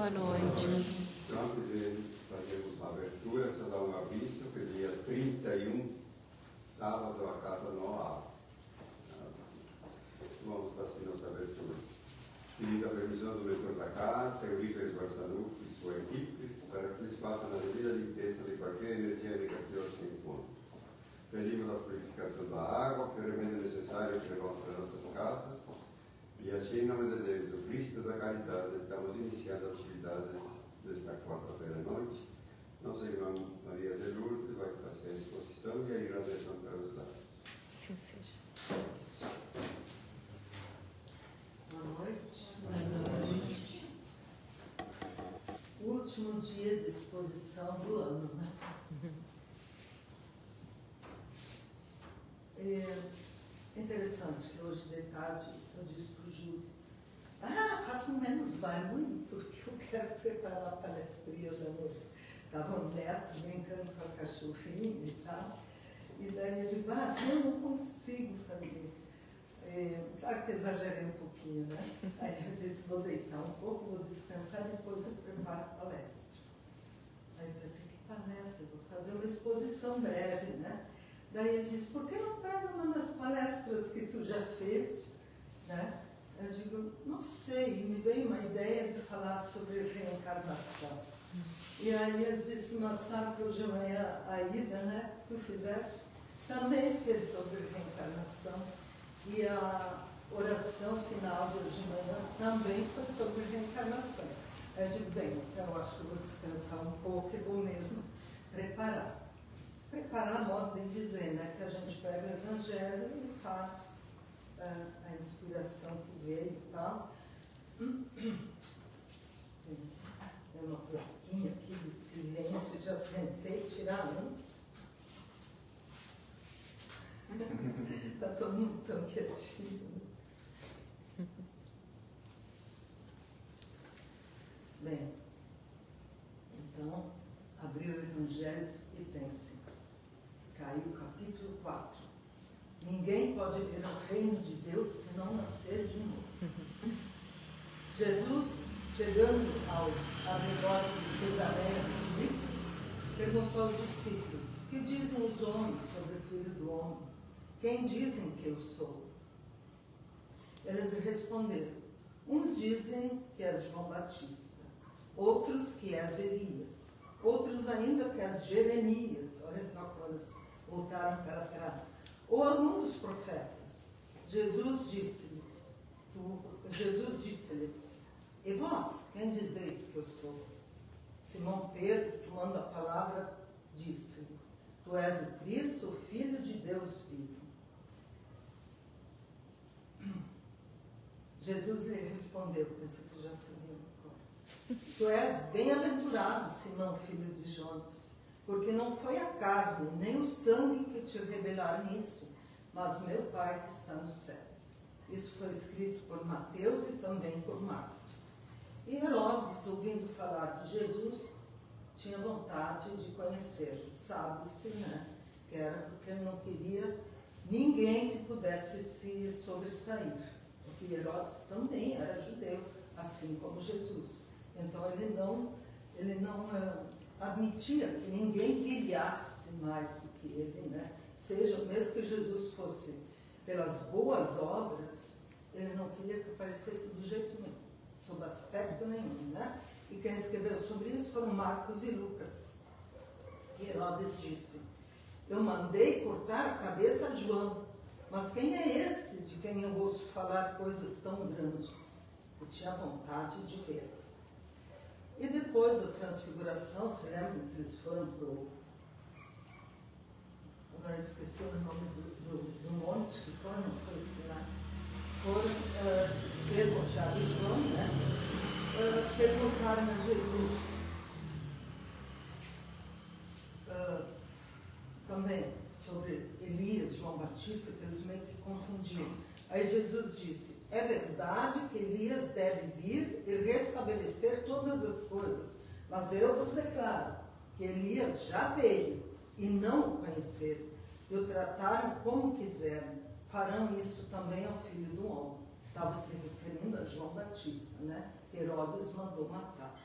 Boa noite. Então, antes de fazermos a abertura, só dar um aviso que dia 31, sábado, a casa não abre. Vamos fazer nossa abertura. Pedindo a permissão do mentor da casa, Eurípides Barçanuc e sua equipe, para que eles façam a devida limpeza de qualquer energia negativa que se encontre. Pedimos a purificação da água, que é o remédio necessário que levamos para nossas casas. E assim, em nome de Deus, do Cristo da Caridade, estamos iniciando as atividades desta quarta-feira à noite. Nossa irmã Maria de Lourdes vai fazer a exposição e a irradiação pelos lados. Sim, seja. Boa noite. Boa noite. O último dia de exposição do ano, né? É interessante que hoje de tarde eu disse para o Júlio: faça um menos barulho, porque eu quero preparar a palestrinha da noite. Estava um neto brincando com a cachorrinha e tal. E daí eu digo: assim eu não consigo fazer. Claro que exagerei um pouquinho, né? Aí eu disse: vou deitar um pouco, vou descansar, depois eu preparo a palestra. Aí eu pensei: que palestra? Vou fazer uma exposição breve, né? Daí ele disse: por que não pega uma das palestras que tu já fez? Né? Eu digo: não sei, me veio uma ideia de falar sobre reencarnação. E aí eu disse: mas sabe que hoje de manhã a Ida, né, que tu fizeste, também fez sobre reencarnação. E a oração final de hoje de manhã também foi sobre reencarnação. Aí eu digo: bem, então eu acho que eu vou descansar um pouco e vou mesmo preparar. Preparar a modo de dizer, né, que a gente pega o Evangelho e faz a inspiração que veio e tal. Tem uma plaquinha aqui de silêncio, já tentei tirar antes. Está todo mundo tão quietinho. Bem, então, abri o Evangelho e pense. Caiu o capítulo 4. Ninguém pode ver o reino de Deus se não nascer de novo. Jesus, chegando aos arredores de Cesareia de Filipe, perguntou aos discípulos: que dizem os homens sobre o Filho do Homem? Quem dizem que eu sou? Eles responderam: uns dizem que és João Batista, outros que és Elias, outros ainda que és Jeremias. Olha só quantos voltaram para trás. Ou algum dos profetas. Jesus disse-lhes: e vós, quem dizeis que eu sou? Simão Pedro, tomando a palavra, disse-lhe: tu és o Cristo, o Filho de Deus vivo. Jesus lhe respondeu, pensei que já sabia agora: tu és bem-aventurado, Simão, filho de Jonas, porque não foi a carne, nem o sangue que te revelaram isso, mas meu Pai que está nos céus. Isso foi escrito por Mateus e também por Marcos. E Herodes, ouvindo falar de Jesus, tinha vontade de conhecê-lo. Sabe-se, né, que era porque ele não queria ninguém que pudesse se sobressair. Porque Herodes também era judeu, assim como Jesus. Então ele não admitia que ninguém brilhasse mais do que ele, né? Seja, mesmo que Jesus fosse pelas boas obras, ele não queria que aparecesse de jeito nenhum, sob aspecto nenhum, né? E quem escreveu sobre isso foram Marcos e Lucas. E Herodes disse: eu mandei cortar a cabeça a João, mas quem é esse de quem eu ouço falar coisas tão grandes? Eu tinha vontade de ver. E depois da transfiguração, se lembram que eles foram para o... Agora esqueci o nome do monte que foram, não foi ensinar. Foram Pedro, Tiago e João, né? Perguntaram a Jesus também sobre Elias, João Batista, que eles meio que confundiam. Aí Jesus disse: é verdade que Elias deve vir e restabelecer todas as coisas, mas eu vos declaro que Elias já veio e não o conheceram, e o trataram como quiseram. Farão isso também ao Filho do Homem. Estava se referindo a João Batista, né? Herodes mandou matar.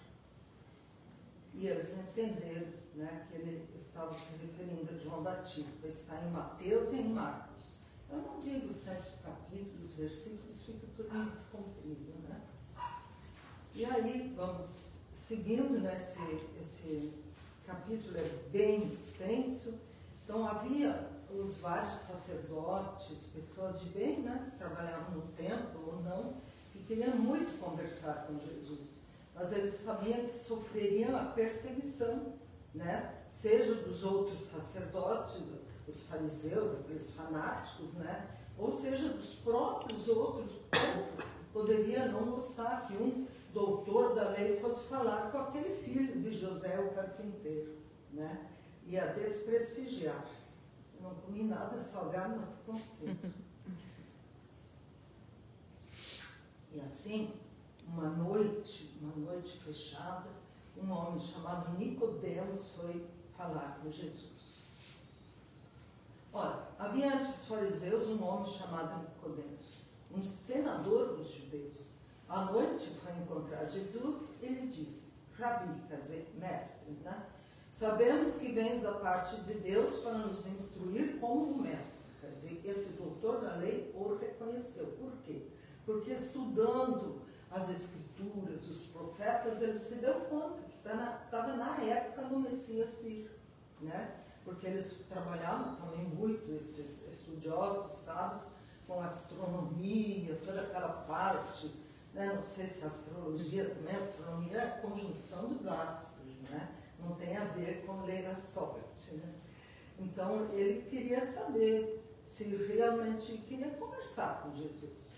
E eles entenderam, né, que ele estava se referindo a João Batista. Está em Mateus e em Marcos. Eu não digo sempre os capítulos, versículos, fica tudo muito comprido, né? E aí, vamos seguindo, né, esse capítulo é bem extenso. Então, havia os vários sacerdotes, pessoas de bem, né, que trabalhavam no templo ou não, que queriam muito conversar com Jesus. Mas eles sabiam que sofreriam a perseguição, né, seja dos outros sacerdotes, os fariseus, aqueles fanáticos, né, ou seja dos próprios outros povos. Poderia não gostar que um doutor da lei fosse falar com aquele filho de José, o carpinteiro, né, ia desprestigiar. Eu não comi nada salgado, mas estou com sede. E assim, uma noite fechada, um homem chamado Nicodemos foi falar com Jesus. Ora, havia entre os fariseus um homem chamado Nicodemos, um senador dos judeus. À noite foi encontrar Jesus e lhe disse: Rabi, quer dizer, mestre, né? Sabemos que vens da parte de Deus para nos instruir como um mestre. Quer dizer, esse doutor da lei o reconheceu. Por quê? Porque estudando as escrituras, os profetas, ele se deu conta que estava na época do Messias vir, né? Porque eles trabalhavam também muito, esses estudiosos, sábios, com astronomia, toda aquela parte, né? Não sei se astrologia também, astronomia é a conjunção dos astros, né? Não tem a ver com ler a sorte, né? Então, ele queria saber se realmente queria conversar com Jesus.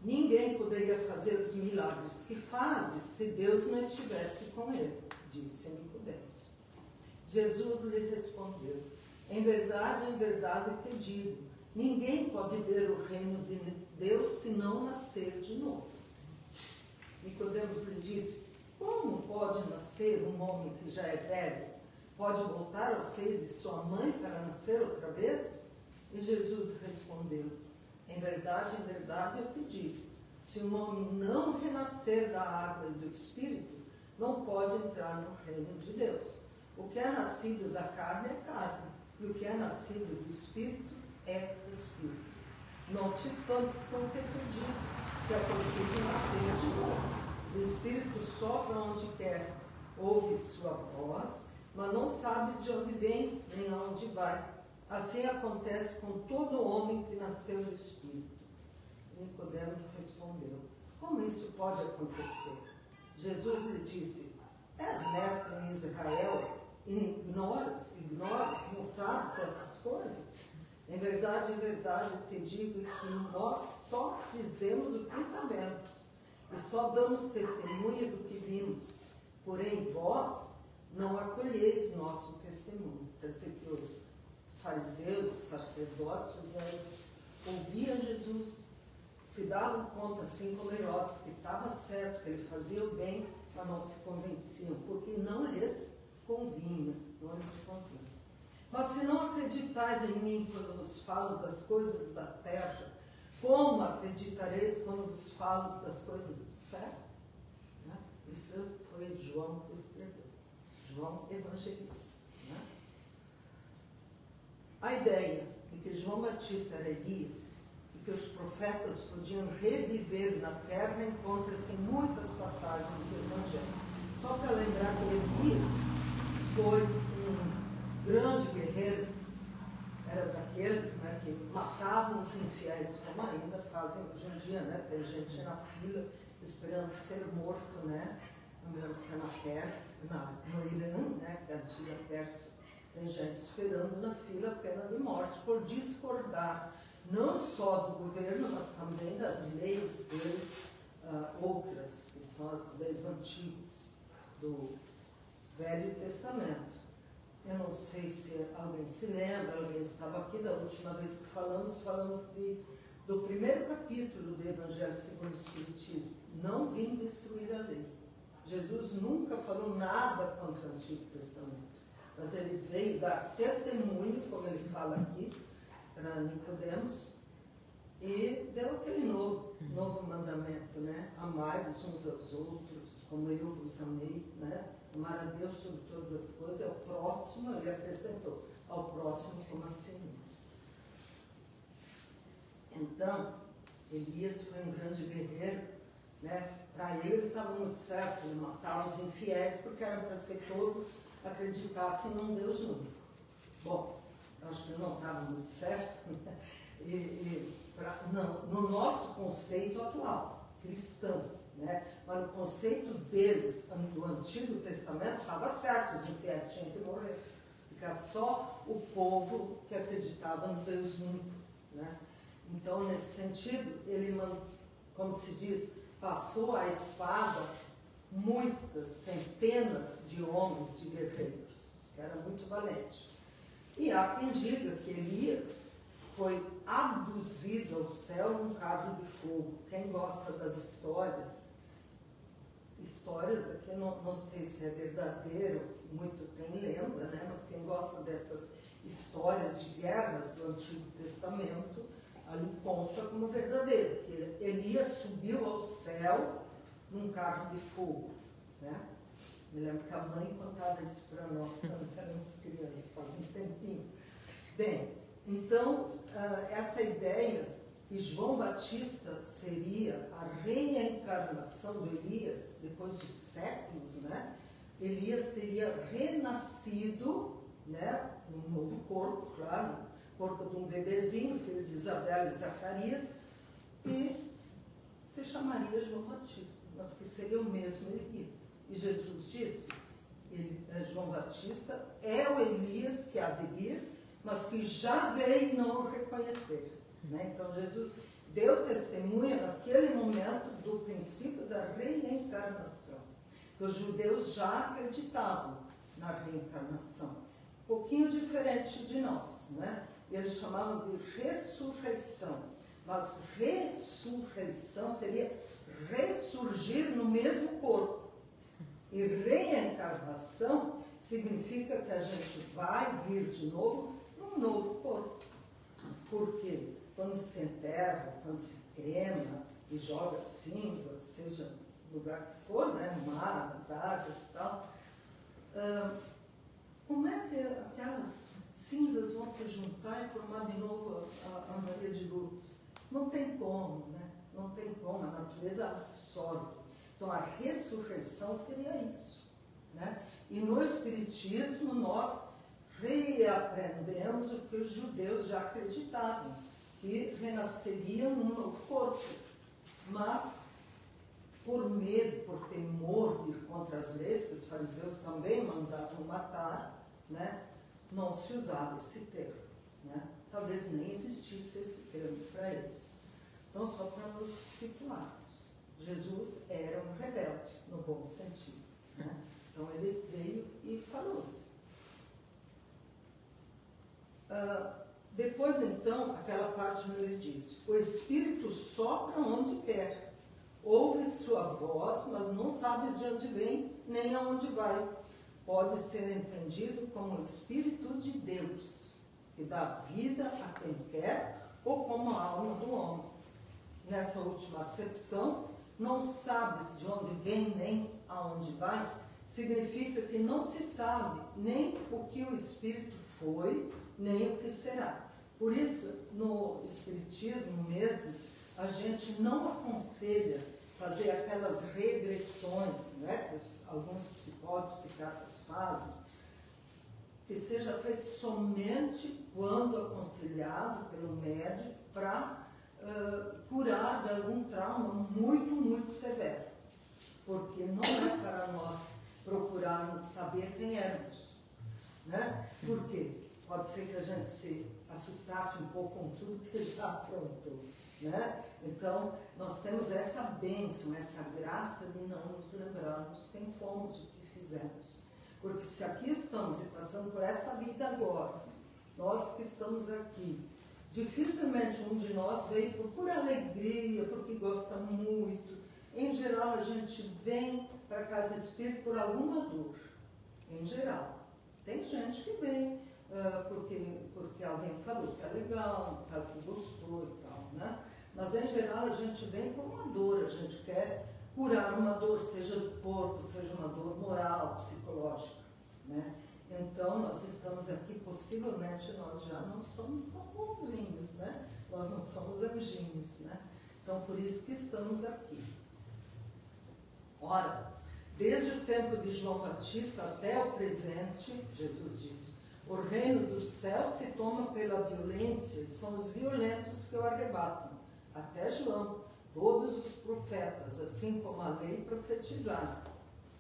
Ninguém poderia fazer os milagres que fazes se Deus não estivesse com ele, disse Nicodemos. Jesus lhe respondeu: em verdade te digo, ninguém pode ver o reino de Deus se não nascer de novo. Nicodemos lhe disse: como pode nascer um homem que já é velho? Pode voltar ao seio de sua mãe para nascer outra vez? E Jesus respondeu: em verdade eu te digo, se um homem não renascer da água e do Espírito, não pode entrar no reino de Deus. O que é nascido da carne é carne, e o que é nascido do Espírito é Espírito. Não te espantes com o que te digo, que é preciso nascer de novo. O Espírito sopra onde quer, ouve sua voz, mas não sabes de onde vem, nem aonde vai. Assim acontece com todo homem que nasceu do Espírito. Nicodemos respondeu: como isso pode acontecer? Jesus lhe disse: és mestre em Israel e ignoras, não sabes essas coisas? Em verdade te digo que nós só dizemos o que sabemos e só damos testemunho do que vimos. Porém, vós não acolheis nosso testemunho. Quer dizer que os fariseus, os sacerdotes, eles ouviam Jesus, se davam conta, assim como Herodes, que estava certo, que ele fazia o bem, mas não se convenciam, porque não lhes convinha. Mas se não acreditais em mim quando vos falo das coisas da terra, como acreditareis quando vos falo das coisas do céu? Né? Isso foi João que escreveu, João Evangelista. Né? A ideia de que João Batista era Elias e que os profetas podiam reviver na terra encontra-se em muitas passagens do Evangelho. Só para lembrar que Elias foi um grande guerreiro, era daqueles, né, que matavam os infiéis, como ainda fazem hoje em dia, né? Tem gente na fila esperando ser morto, né? Não me lembro se é na Pérsia, no Irã, né, que é a antiga Pérsia. Tem gente esperando na fila a pena de morte por discordar, não só do governo, mas também das leis deles, outras, que são as leis antigas do Velho Testamento. Eu não sei se alguém se lembra, alguém estava aqui da última vez que falamos do primeiro capítulo do Evangelho segundo o Espiritismo. Não vim destruir a lei. Jesus nunca falou nada contra o Antigo Testamento, mas ele veio dar testemunho, como ele fala aqui, para Nicodemos, e deu aquele novo mandamento, né? Amai-vos uns aos outros, como eu vos amei, né? amar a Deus sobre todas as coisas, ao próximo, ele acrescentou, ao próximo como a si mesmo. Então, Elias foi um grande guerreiro, né? Para ele estava muito certo, ele matar os infiéis, porque era para ser todos acreditassem num Deus único. Bom, acho que não estava muito certo, né? No nosso conceito atual, cristão, né? Mas no conceito deles, do Antigo Testamento, estava certo, os infiéis tinham que morrer. Ficar só o povo que acreditava no Deus único, né? Então, nesse sentido, ele, como se diz, passou a espada muitas centenas de homens, de guerreiros, que era muito valente. E há quem diga que Elias foi abduzido ao céu num carro de fogo. Quem gosta das histórias aqui, não sei se é verdadeiro, se muito tem lembra, né? Mas quem gosta dessas histórias de guerras do Antigo Testamento, ali consta como verdadeiro, que Elias subiu ao céu num carro de fogo, né? Me lembro que a mãe contava isso para nós quando éramos crianças, faz um tempinho. Bem, então, essa ideia que João Batista seria a reencarnação do Elias, depois de séculos, né? Elias teria renascido, né? Um novo corpo, claro, corpo de um bebezinho, filho de Isabel e Zacarias, e se chamaria João Batista, mas que seria o mesmo Elias. E Jesus disse, João Batista é o Elias que há de vir, mas que já veio não o reconhecer. Né? Então Jesus deu testemunha naquele momento do princípio da reencarnação, que os judeus já acreditavam na reencarnação. Um pouquinho diferente de nós, né? Eles chamavam de ressurreição, mas ressurreição seria ressurgir no mesmo corpo. E reencarnação significa que a gente vai vir de novo num novo corpo. Porque quando se enterra, quando se crema e joga cinzas, seja no lugar que for, né, no mar, nas árvores e tal, como é que aquelas cinzas vão se juntar e formar de novo a Maria de Lourdes? Não tem como, né? Não tem como, a natureza absorve. Então, a ressurreição seria isso, né? E no Espiritismo, nós reaprendemos o que os judeus já acreditavam, que renasceriam num novo corpo. Mas, por medo, por temor de ir contra as leis, que os fariseus também mandavam matar, né? Não se usava esse termo, né? Talvez nem existisse esse termo para eles. Então, só para nos situarmos, Jesus era um rebelde, no bom sentido, né? Então, ele veio e falou isso. Depois, então, aquela parte onde ele diz, o Espírito sopra onde quer, ouve sua voz, mas não sabes de onde vem, nem aonde vai. Pode ser entendido como o Espírito de Deus, que dá vida a quem quer, ou como a alma do homem. Nessa última acepção, não sabes de onde vem nem aonde vai, significa que não se sabe nem o que o Espírito foi, nem o que será. Por isso, no Espiritismo mesmo, a gente não aconselha fazer aquelas regressões, né, que alguns psicólogos, psiquiatras fazem, que seja feito somente quando aconselhado pelo médico para curar de algum trauma muito, muito severo. Porque não é para nós procurarmos saber quem éramos, né? Por quê? Pode ser que a gente se assustasse um pouco com tudo que já aprontou, né? Então, nós temos essa bênção, essa graça de não nos lembrarmos quem fomos, o que fizemos. Porque se aqui estamos e passando por essa vida agora, nós que estamos aqui, dificilmente um de nós veio por pura alegria, porque gosta muito. Em geral, a gente vem para a casa espírita por alguma dor. Em geral. Tem gente que vem porque alguém falou que é legal, que gostou e tal, né? Mas, em geral, a gente vem por uma dor, a gente quer curar uma dor, seja do corpo, seja uma dor moral, psicológica, né? Então, nós estamos aqui, possivelmente, nós já não somos tão bonzinhos, né? Nós não somos anjinhos, né? Então, por isso que estamos aqui. Ora, desde o tempo de João Batista até o presente, Jesus disse, o reino dos céus se toma pela violência, e são os violentos que o arrebatam. Até João, todos os profetas, assim como a lei, profetizaram.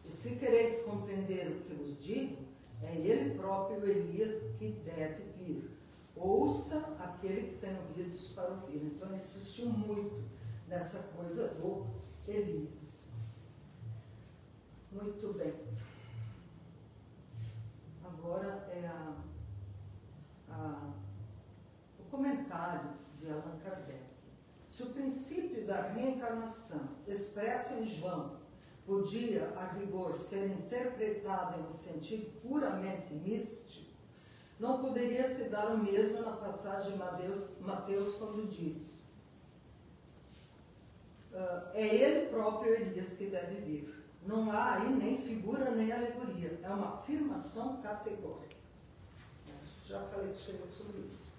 E se quereis compreender o que vos digo, é ele próprio, Elias, que deve vir. Ouça aquele que tem ouvidos para ouvir. Então, ele insistiu muito nessa coisa do Elias. Muito bem. Agora é o comentário de Allan Kardec. Se o princípio da reencarnação, expresso em João, podia, a rigor, ser interpretado em um sentido puramente místico, não poderia se dar o mesmo na passagem de Mateus quando diz é ele próprio Elias que deve vir. Não há aí nem figura nem alegoria, é uma afirmação categórica. Já falei sobre isso.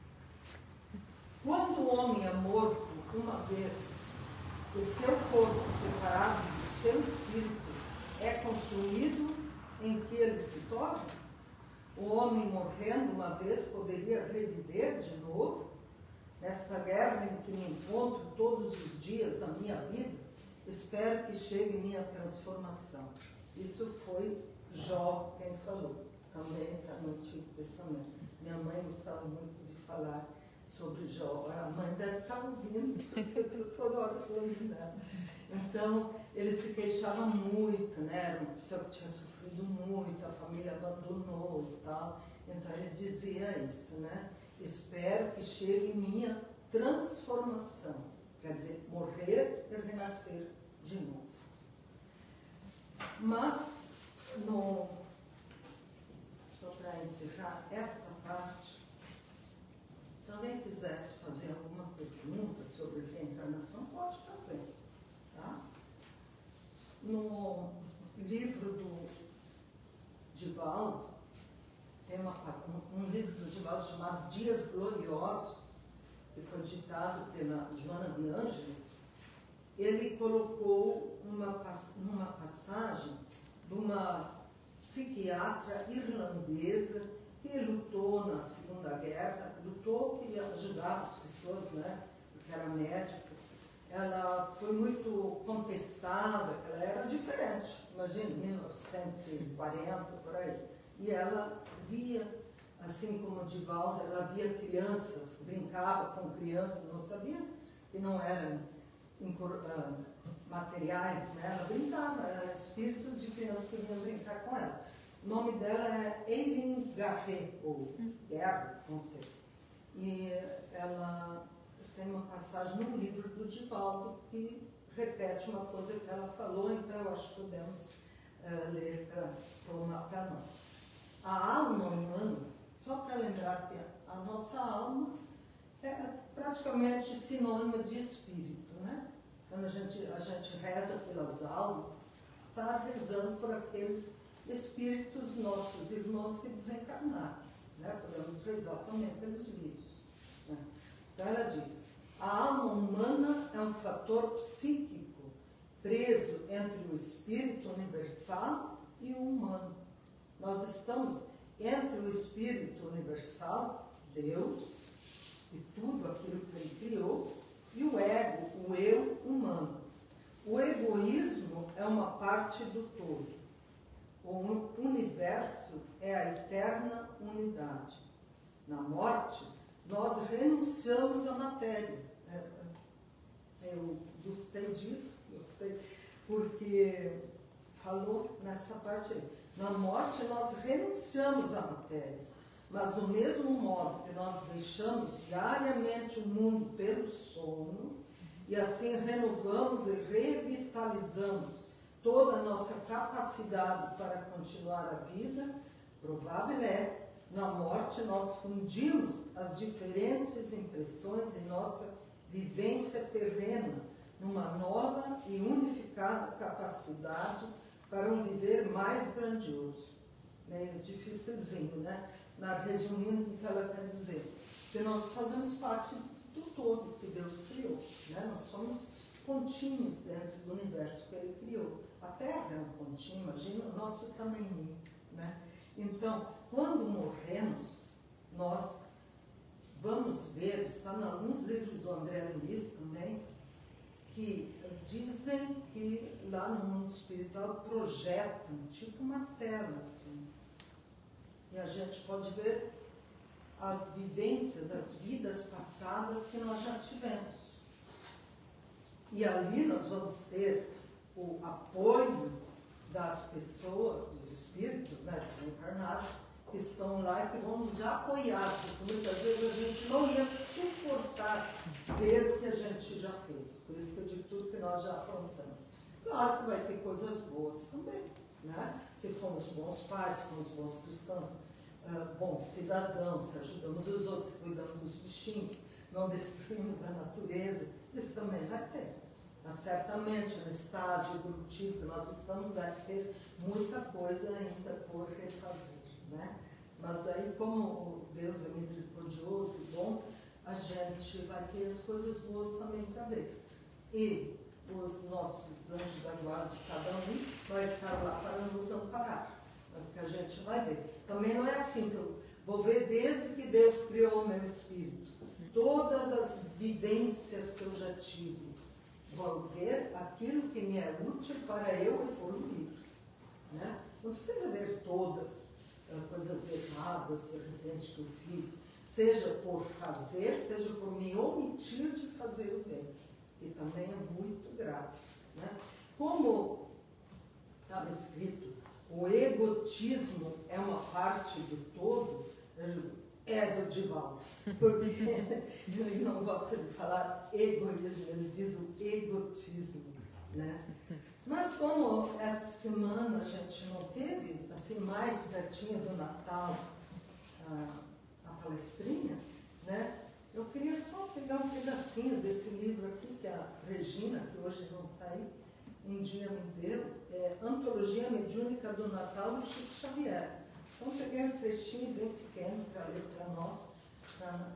Quando o homem é morto uma vez, e seu corpo separado de seu espírito é consumido, em que ele se torna? O homem morrendo uma vez poderia reviver de novo? Nesta guerra em que me encontro todos os dias da minha vida, espero que chegue minha transformação. Isso foi Jó quem falou, também está no Antigo Testamento. Minha mãe gostava muito de falar sobre Jó. A mãe deve estar ouvindo, porque eu estou toda hora falando dela. Então, ele se queixava muito, né? Era uma pessoa que tinha sofrido muito, a família abandonou e tal. Então, ele dizia isso, né? Espero que chegue minha transformação. Quer dizer, morrer e renascer de novo. Mas, só para encerrar esta parte, se alguém quisesse fazer alguma pergunta sobre reencarnação, pode fazer. Tá? No livro do Divaldo, tem um livro do Divaldo chamado Dias Gloriosos, que foi ditado pela Joana de Ângeles. Ele colocou uma passagem de uma psiquiatra irlandesa que lutou na Segunda Guerra, queria ajudar as pessoas, né, porque era médica. Ela foi muito contestada, ela era diferente, imagina, 1940, por aí. E ela via, assim como o Divaldo, ela via crianças, brincava com crianças, não sabia que não eram materiais, né? Ela brincava, eram espíritos de crianças que vinham brincar com ela. O nome dela é Eileen Garret, ou Garret, não sei. E ela tem uma passagem no livro do Divaldo que repete uma coisa que ela falou, então eu acho que podemos ler para tomar para nós. A alma humana, só para lembrar que a nossa alma é praticamente sinônimo de espírito, né? Quando a gente reza pelas almas, está rezando por aqueles espíritos nossos irmãos que desencarnaram, né? Podemos rezar também pelos vivos, né? Então ela diz, a alma humana é um fator psíquico preso entre o espírito universal e o humano. Nós estamos entre o espírito universal, Deus, e tudo aquilo que ele criou, e o ego, o eu humano. O egoísmo é uma parte do todo. O universo é a eterna unidade. Na morte, nós renunciamos à matéria. Eu gostei disso, porque falou nessa parte aí. Na morte, nós renunciamos à matéria, mas do mesmo modo que nós deixamos diariamente o mundo pelo sono, e assim renovamos e revitalizamos toda a nossa capacidade para continuar a vida, provável é, na morte nós fundimos as diferentes impressões em nossa vivência terrena numa nova e unificada capacidade para um viver mais grandioso. Meio dificilzinho, né? Resumindo o que ela quer dizer. Que nós fazemos parte do todo que Deus criou. Né? Nós somos pontinhos dentro do universo que Ele criou. A Terra é um pontinho, imagina o nosso tamanho. Né? Então, quando morremos, nós vamos ver, está em alguns livros do André Luiz também, que dizem que lá no mundo espiritual projetam tipo uma tela assim. E a gente pode ver as vivências, as vidas passadas que nós já tivemos. E ali nós vamos ter o apoio das pessoas, dos espíritos, né, desencarnados, que estão lá e que vão nos apoiar, porque muitas vezes a gente não ia suportar ver o que a gente já fez. Por isso que eu digo tudo que nós já aprontamos. Claro que vai ter coisas boas também, né? Se formos bons pais, se formos bons cristãos, bons cidadãos, se ajudamos os outros, se cuidamos dos bichinhos, não destruímos a natureza, isso também vai ter. Mas certamente no estágio evolutivo que nós estamos, vai ter muita coisa ainda por refazer. Né? Mas aí, como Deus é misericordioso e bom, a gente vai ter as coisas boas também para ver. E os nossos anjos da guarda de cada um vai estar lá para nos amparar. Mas que a gente vai ver. Também não é assim que eu vou ver desde que Deus criou o meu espírito. Todas as vivências que eu já tive. Vou ver aquilo que me é útil para eu evoluir. Né? Não precisa ver todas coisas erradas, de repente, que eu fiz, seja por fazer, seja por me omitir de fazer o bem, que também é muito grave. Né? Como estava escrito, o egotismo é uma parte do todo, é do Divaldo, porque ele não gosta de falar egoísmo, ele diz o egotismo. Né? Mas como essa semana a gente não teve, assim, mais pertinho do Natal, a palestrinha, né? Eu queria só pegar um pedacinho desse livro aqui, que a Regina, que hoje não está aí, um dia me deu, Antologia Mediúnica do Natal, do Chico Xavier. Então, peguei um trechinho bem pequeno para ler para nós,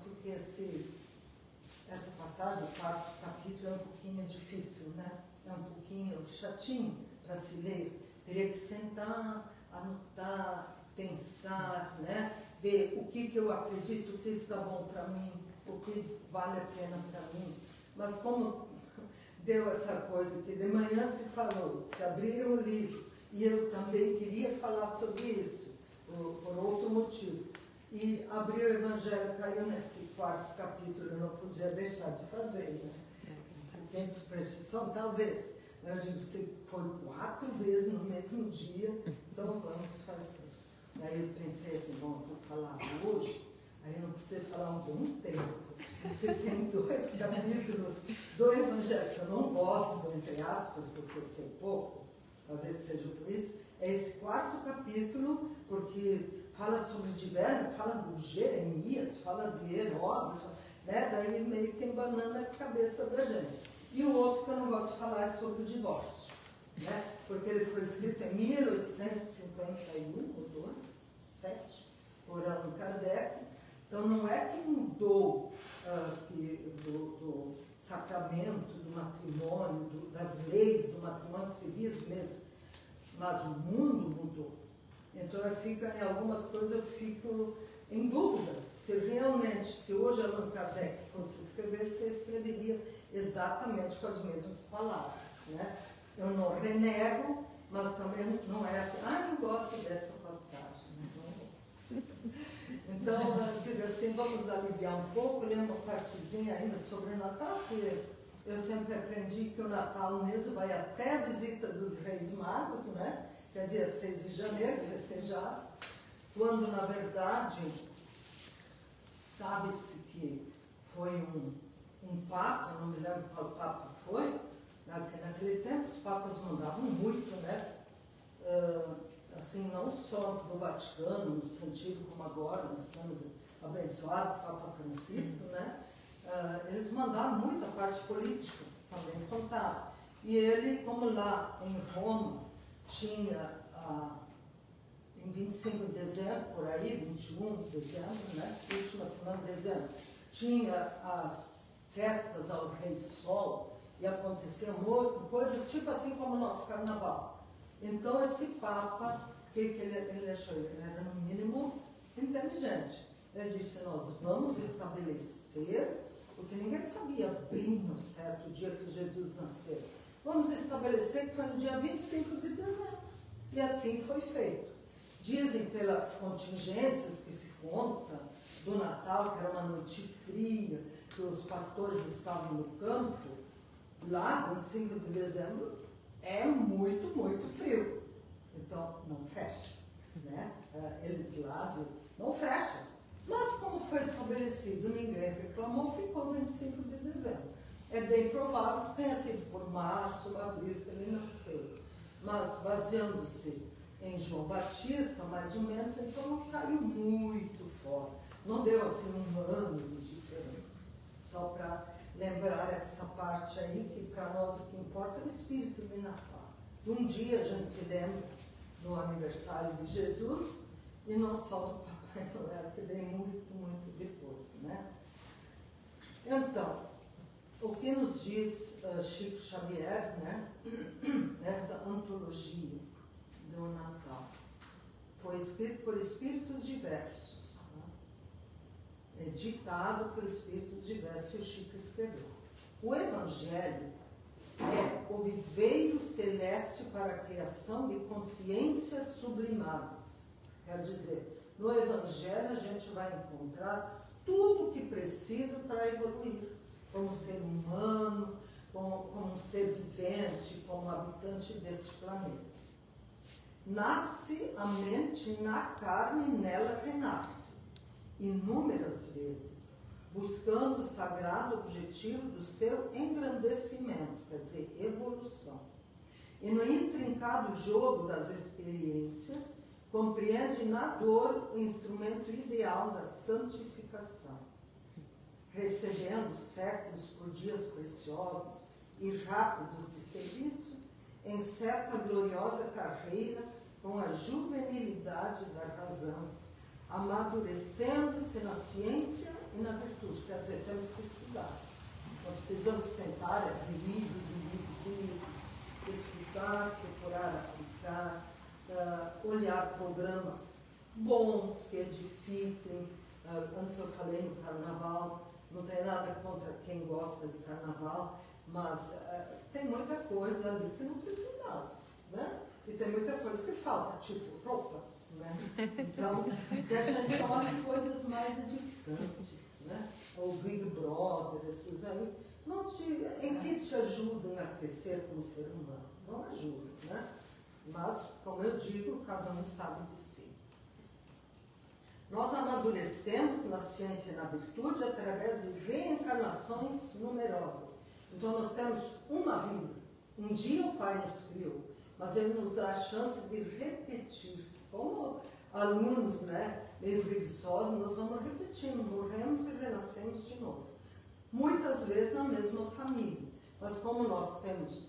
porque essa passagem, o quarto capítulo, é um pouquinho difícil, né? É um pouquinho chatinho para se ler. Teria que sentar, anotar, pensar, né? Ver o que eu acredito, o que está bom para mim, o que vale a pena para mim. Mas como deu essa coisa que de manhã se falou, se abriram o livro, e eu também queria falar sobre isso, por outro motivo. E abri o Evangelho, caiu nesse quarto capítulo, eu não podia deixar de fazer, né? Tem superstição? Talvez. Eu digo, se foi 4 vezes no mesmo dia, então vamos fazer. Aí eu pensei assim, bom, eu vou falar hoje, aí eu não preciso falar um bom tempo. Você tem 2 capítulos do Evangelho, que eu não gosto, entre aspas, porque eu sei pouco, talvez seja por isso, é esse 4º capítulo, porque fala sobre diversos, fala do Jeremias, fala de Herodes, né? Daí meio que embanando a cabeça da gente. E o outro que eu não gosto de falar é sobre o divórcio, né? Porque ele foi escrito em 1851, ou 7, por Allan Kardec. Então não é que mudou do sacramento, do matrimônio, das leis do matrimônio civis mesmo, mas o mundo mudou. Então em algumas coisas eu fico em dúvida se realmente, se hoje Allan Kardec fosse escrever, você escreveria exatamente com as mesmas palavras, né? Eu não renego, mas também não é assim, eu gosto dessa passagem, não. Então, eu digo assim, vamos aliviar um pouco, ler uma partezinha ainda sobre o Natal, porque eu sempre aprendi que o Natal mesmo vai até a visita dos Reis Magos, né? Que é dia 6 de janeiro, festejado, quando, na verdade, sabe-se que foi um Papa, não me lembro qual Papa foi, porque naquele tempo os Papas mandavam muito, né? Assim, não só do Vaticano, no sentido como agora nós estamos abençoados, Papa Francisco, né? Eles mandavam muito a parte política, também contavam. missionário. E ele, como lá em Roma, tinha, em 25 de dezembro, por aí, 21 de dezembro, né? Última semana de dezembro, tinha as festas ao Rei Sol, e aconteciam coisas tipo assim como o nosso carnaval. Então, esse Papa, ele achou? Ele era, no mínimo, inteligente. Ele disse, nós vamos estabelecer, porque ninguém sabia bem no certo dia que Jesus nasceu, vamos estabelecer que foi no dia 25 de dezembro. E assim foi feito. Dizem pelas contingências que se conta do Natal, que era uma noite fria, que os pastores estavam no campo, lá, 25 de dezembro, é muito, muito frio. Então, não fecha. Né? Eles lá dizem, não fecha. Mas, como foi estabelecido, ninguém reclamou, ficou 25 de dezembro. É bem provável que tenha sido por março ou abril que ele nasceu. Mas, baseando-se em João Batista, mais ou menos, então não caiu muito fora. Não deu assim um ano de diferença. Só para lembrar essa parte aí, que para nós o que importa é o espírito de Natal. Um dia a gente se lembra do aniversário de Jesus e não só do Papai Noel, que vem muito, muito depois, né? Então, o que nos diz Chico Xavier, né? Essa antologia do Natal foi escrito por espíritos diversos, né? Ditado por espíritos diversos que o Chico escreveu. O Evangelho é o viveiro celeste para a criação de consciências sublimadas. Quer dizer, no Evangelho a gente vai encontrar tudo o que precisa para evoluir, como ser humano, como um ser vivente, como habitante deste planeta. Nasce a mente na carne e nela renasce, inúmeras vezes, buscando o sagrado objetivo do seu engrandecimento, quer dizer, evolução. E no intrincado jogo das experiências, compreende na dor o instrumento ideal da santificação. Recebendo séculos por dias preciosos e rápidos de serviço, encerra a gloriosa carreira com a juvenilidade da razão, amadurecendo-se na ciência e na virtude. Quer dizer, temos que estudar. Não precisamos sentar, abrir livros e livros e livros, estudar, procurar aplicar, olhar programas bons que edifiquem. Antes eu falei no carnaval, não tem nada contra quem gosta de carnaval, mas tem muita coisa ali que não precisava, né? E tem muita coisa que falta, tipo roupas, né? Então, que a gente olhe coisas mais edificantes, né? O Big Brother, esses aí, em que te ajudam a crescer como ser humano? Não ajudam, né? Mas, como eu digo, cada um sabe de si. Nós amadurecemos na ciência e na virtude através de reencarnações numerosas. Então, nós temos uma vida. Um dia o Pai nos criou, mas Ele nos dá a chance de repetir. Como alunos, né, meio preguiçosos, nós vamos repetindo, morremos e renascemos de novo. Muitas vezes na mesma família. Mas como nós temos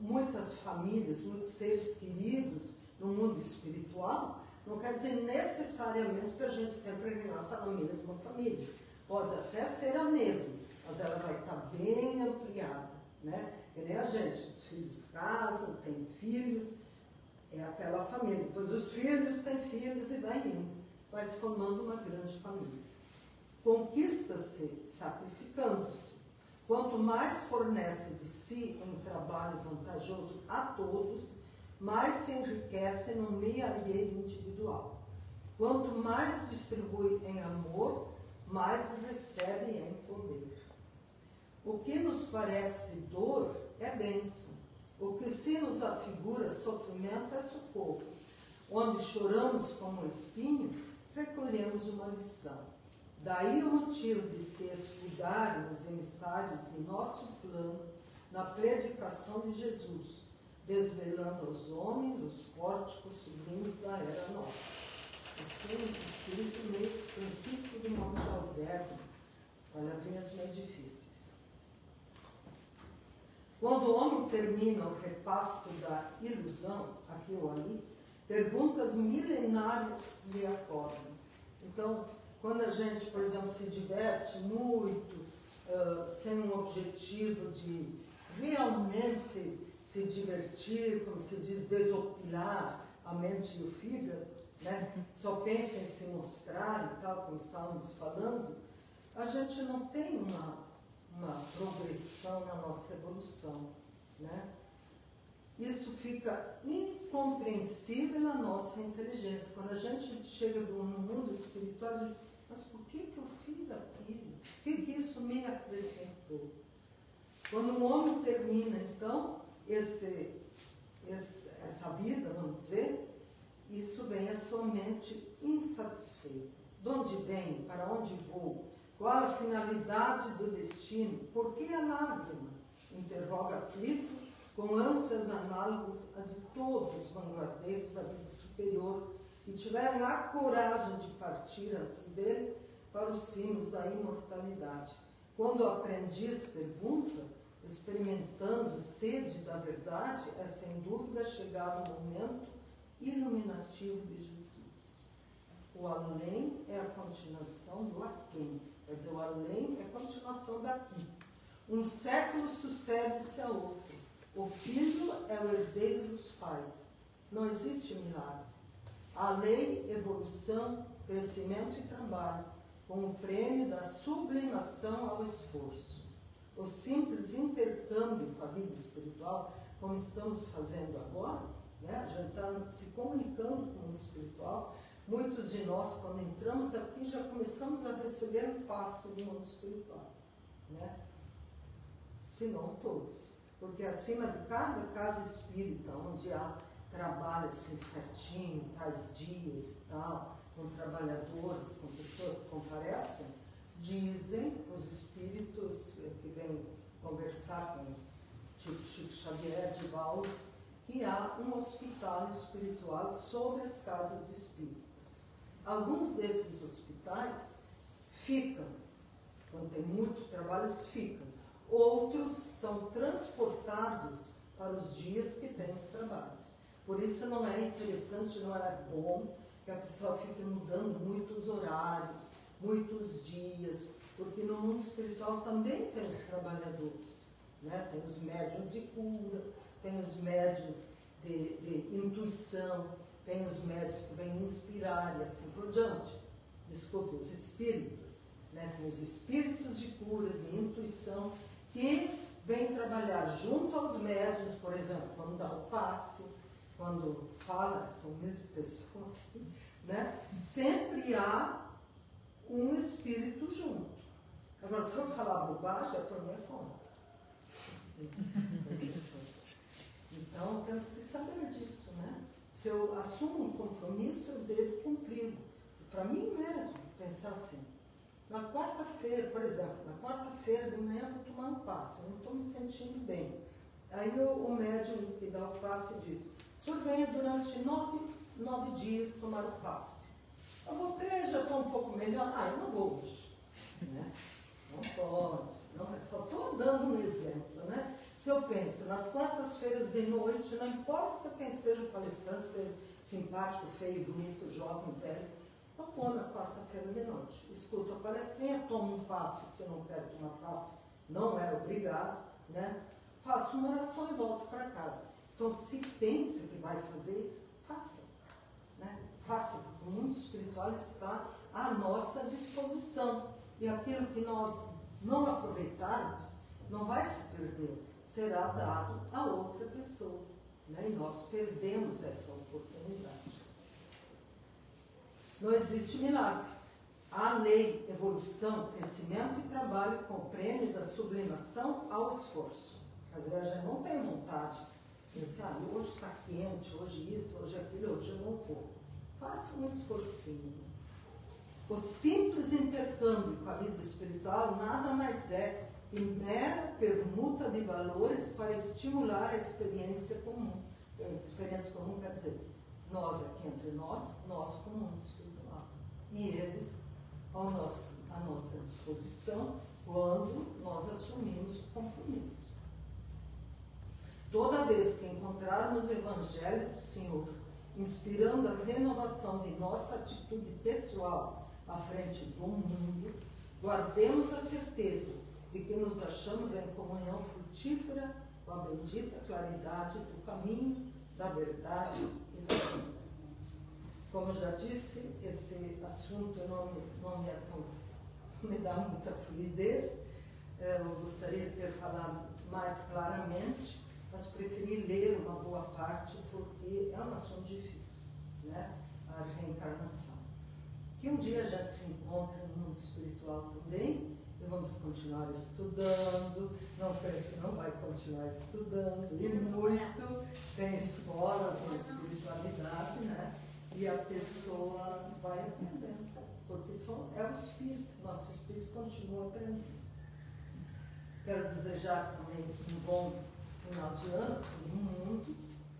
muitas famílias, muitos seres queridos no mundo espiritual, não quer dizer necessariamente que a gente sempre renasça na mesma família. Pode até ser a mesma, mas ela vai estar bem ampliada, né? Que nem a gente, os filhos casam, têm filhos, é aquela família. Depois os filhos têm filhos e vai indo, vai se formando uma grande família. Conquista-se sacrificando-se. Quanto mais fornece de si um trabalho vantajoso a todos, mais se enriquece no meio individual. Quanto mais distribui em amor, mais recebe em poder. O que nos parece dor é bênção. O que se nos afigura sofrimento é socorro. Onde choramos como espinho, recolhemos uma lição. Daí o motivo de se escudar nos emissários de nosso plano na predicação de Jesus, desvelando aos homens os pórticos sublimes da era nova. Espírito meio Francisco de Monte Alverne, palavrinhas meio difíceis. Quando o homem termina o repasto da ilusão, aqui ou ali, perguntas milenares lhe acordam. Então, quando a gente, por exemplo, se diverte muito, sem um objetivo de realmente se divertir, como se diz, desopilar a mente e o fígado, né? Só pensa em se mostrar e tal, como estávamos falando, a gente não tem uma progressão na nossa evolução, né? Isso fica incompreensível na nossa inteligência. Quando a gente chega no mundo espiritual, diz, mas por que eu fiz aquilo? O que isso me acrescentou? Quando o homem termina, então, essa vida, vamos dizer, isso vem a sua mente insatisfeita. De onde vem? Para onde vou? Qual a finalidade do destino? Por que a lágrima? Interroga aflito, com ânsias análogas a de todos os vanguardeiros da vida superior que tiveram a coragem de partir antes dele para os cimos da imortalidade. Quando o aprendiz pergunta, experimentando sede da verdade, é sem dúvida chegado o momento iluminativo de Jesus. O além é a continuação do aquém. Quer dizer, o além é a continuação daqui. Um século sucede-se a outro. O filho é o herdeiro dos pais. Não existe milagre. A lei, evolução, crescimento e trabalho, com o prêmio da sublimação ao esforço. O simples intercâmbio com a vida espiritual, como estamos fazendo agora, né? A gente está se comunicando com o mundo espiritual. Muitos de nós, quando entramos aqui, já começamos a receber um passo do mundo espiritual, né? Se não todos. Porque acima de cada casa espírita, onde há trabalho assim certinho, tais dias e tal, com trabalhadores, com pessoas que comparecem, dizem os espíritos que vêm conversar com os tipo Chico Xavier, Divaldo, que há um hospital espiritual sobre as casas espíritas. Alguns desses hospitais ficam, quando tem muito trabalho, eles ficam. Outros são transportados para os dias que tem os trabalhos. Por isso não é interessante, não é bom que a pessoa fique mudando muitos horários, muitos dias, porque no mundo espiritual também tem os trabalhadores, né? Tem os médiuns de cura, tem os médiuns de intuição, tem os médiuns que vêm inspirar e assim por diante. Desculpe, os espíritos, né? Tem os espíritos de cura, de intuição, que vêm trabalhar junto aos médiuns, por exemplo, quando dá o passe, quando fala, são mil pessoas, né? Sempre há um espírito junto. Agora, se eu falar bobagem, é por minha conta. Então, temos que saber disso, né? Se eu assumo um compromisso, eu devo cumpri-lo. Para mim mesmo, pensar assim. Na quarta-feira, por exemplo, na quarta-feira de manhã eu vou tomar um passe, eu não estou me sentindo bem. Aí o médium que dá o passe diz, o senhor venha durante 9 dias tomar o passe. Eu vou ter, já estou um pouco melhor. Eu não vou hoje. Né? Não pode. Não, eu só estou dando um exemplo. Né? Se eu penso, nas quartas-feiras de noite, não importa quem seja o palestrante, seja simpático, feio, bonito, jovem, velho, eu vou na quarta-feira de noite. Escuto a palestrinha, tomo um passe, se eu não quero tomar passe, não é obrigado, né? Faço uma oração e volto para casa. Então, se pensa que vai fazer isso, faça. Né? Faça, porque o mundo espiritual está à nossa disposição. E aquilo que nós não aproveitarmos, não vai se perder, será dado a outra pessoa. Né? E nós perdemos essa oportunidade. Não existe milagre. Há lei, evolução, crescimento e trabalho com o prêmio da sublimação ao esforço. Às vezes a gente não tem vontade de pensar, hoje está quente, hoje isso, hoje aquilo, hoje eu não vou. Faça um esforcinho. O simples intercâmbio com a vida espiritual nada mais é que mera permuta de valores para estimular a experiência comum. A experiência comum quer dizer, nós aqui entre nós com o mundo espiritual. E eles à nossa disposição quando nós assumimos o compromisso. Toda vez que encontrarmos o Evangelho do Senhor, inspirando a renovação de nossa atitude pessoal à frente do mundo, guardemos a certeza de que nos achamos em comunhão frutífera com a bendita claridade do caminho, da verdade e da vida. Como já disse, esse assunto não me dá muita fluidez. Eu gostaria de ter falado mais claramente, mas preferi ler uma boa parte porque é um assunto difícil, né? A reencarnação. Que um dia a gente se encontra no mundo espiritual também, e vamos continuar estudando. Não pense que não vai continuar estudando, e muito. Tem escolas em espiritualidade, né? E a pessoa vai aprendendo, porque é o espírito, nosso espírito continua aprendendo. Quero desejar também um bom final de ano para todo mundo,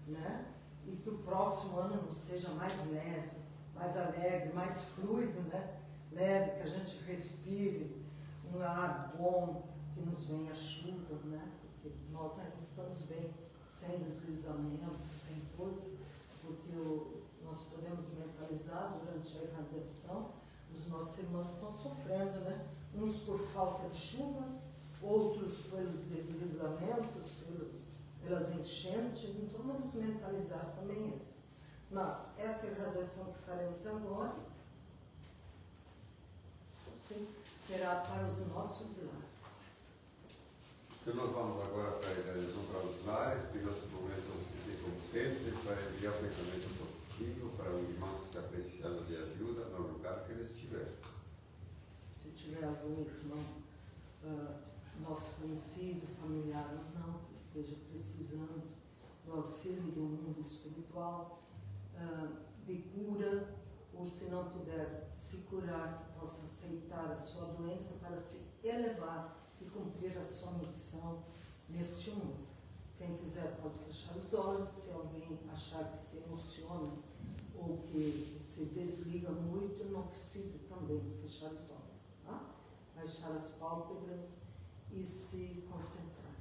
né? E que o próximo ano nos seja mais leve, mais alegre, mais fluido, né? Leve, que a gente respire um ar bom, que nos venha chuva, né? Porque nós ainda estamos bem, sem deslizamento, sem coisa, porque nós podemos mentalizar durante a irradiação, os nossos irmãos estão sofrendo, né? Uns por falta de chuvas, outros pelos deslizamentos, pelas enchentes, então vamos mentalizar também isso. Mas essa irradiação que faremos agora será para os nossos lares. Então nós vamos agora para a irradiação para os lares, que nesse momento vamos dizer como sempre, para enviar o pensamento positivo para o irmão que está precisando de ajuda no lugar que ele estiver. Se tiver algum irmão nosso conhecido, familiar ou não, que esteja precisando do auxílio do mundo espiritual, de cura, ou se não puder se curar, que possa aceitar a sua doença para se elevar e cumprir a sua missão neste mundo. Quem quiser pode fechar os olhos. Se alguém achar que se emociona ou que se desliga muito, não precisa também fechar os olhos, tá? Baixar as pálpebras e se concentrar.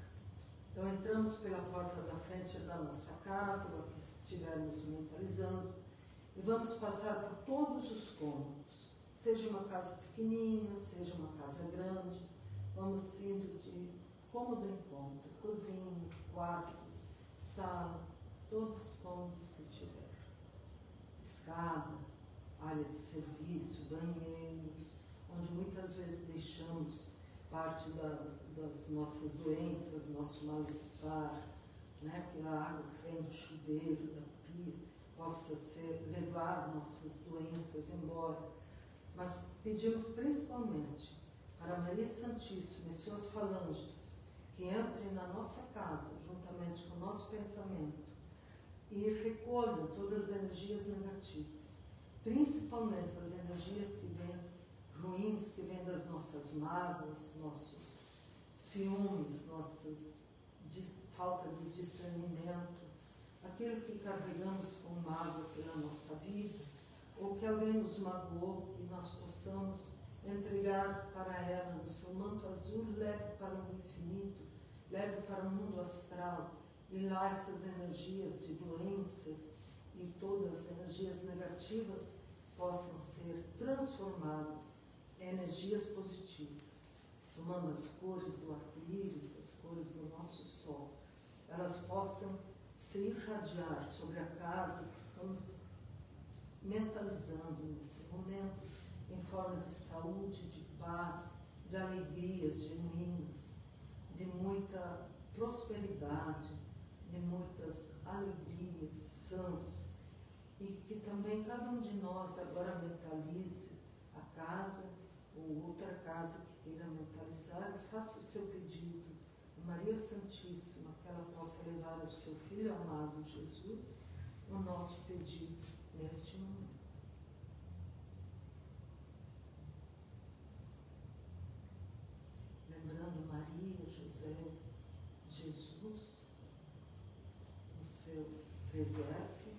Então entramos pela porta da frente da nossa casa, ou que estivermos mentalizando, e vamos passar por todos os cômodos, seja uma casa pequenininha, seja uma casa grande, vamos indo de cômodo em cômodo, cozinha, quartos, sala, todos os cômodos que tiver. Escada, área de serviço, banheiros, onde muitas vezes deixamos parte das nossas doenças, nosso mal-estar, né? Que a água que vem do chuveiro, da pia, possa levar nossas doenças embora. Mas pedimos principalmente para Maria Santíssima e suas falanges que entrem na nossa casa, juntamente com o nosso pensamento, e recolham todas as energias negativas, principalmente as energias que vêm ruins, que vêm das nossas mágoas, nossos ciúmes, nossas falta de discernimento, aquilo que carregamos com mágoa pela nossa vida, ou que alguém nos magoou, e nós possamos entregar para ela no seu manto azul, leve para o infinito, leve para o mundo astral, e lá essas energias de doenças e todas as energias negativas possam ser transformadas em energias positivas, tomando as cores do arco-íris, as cores do nosso sol. Elas possam se irradiar sobre a casa que estamos mentalizando nesse momento, em forma de saúde, de paz, de alegrias genuínas, de muita prosperidade, de muitas alegrias sãs, e que também cada um de nós agora mentalize a casa ou outra casa que queira mentalizar e faça o seu pedido a Maria Santíssima, que ela possa levar ao seu Filho amado Jesus o nosso pedido neste momento. Lembrando Maria, José, Jesus, o seu presépio,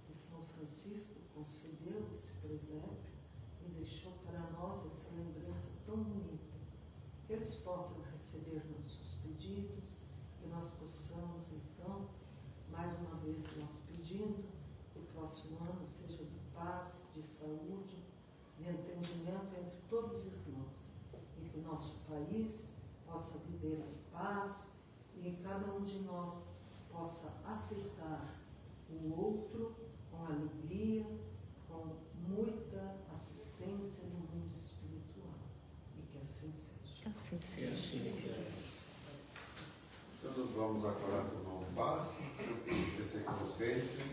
que São Francisco concedeu esse presépio e deixou para nós essa lembrança tão bonita, que eles possam receber nossos pedidos, que nós possamos de entendimento entre todos os irmãos, e que o nosso país possa viver em paz e que cada um de nós possa aceitar o outro com alegria, com muita assistência no mundo espiritual. E que assim seja. Assim seja. Então, nós vamos agora tomar um passe, você se concentre.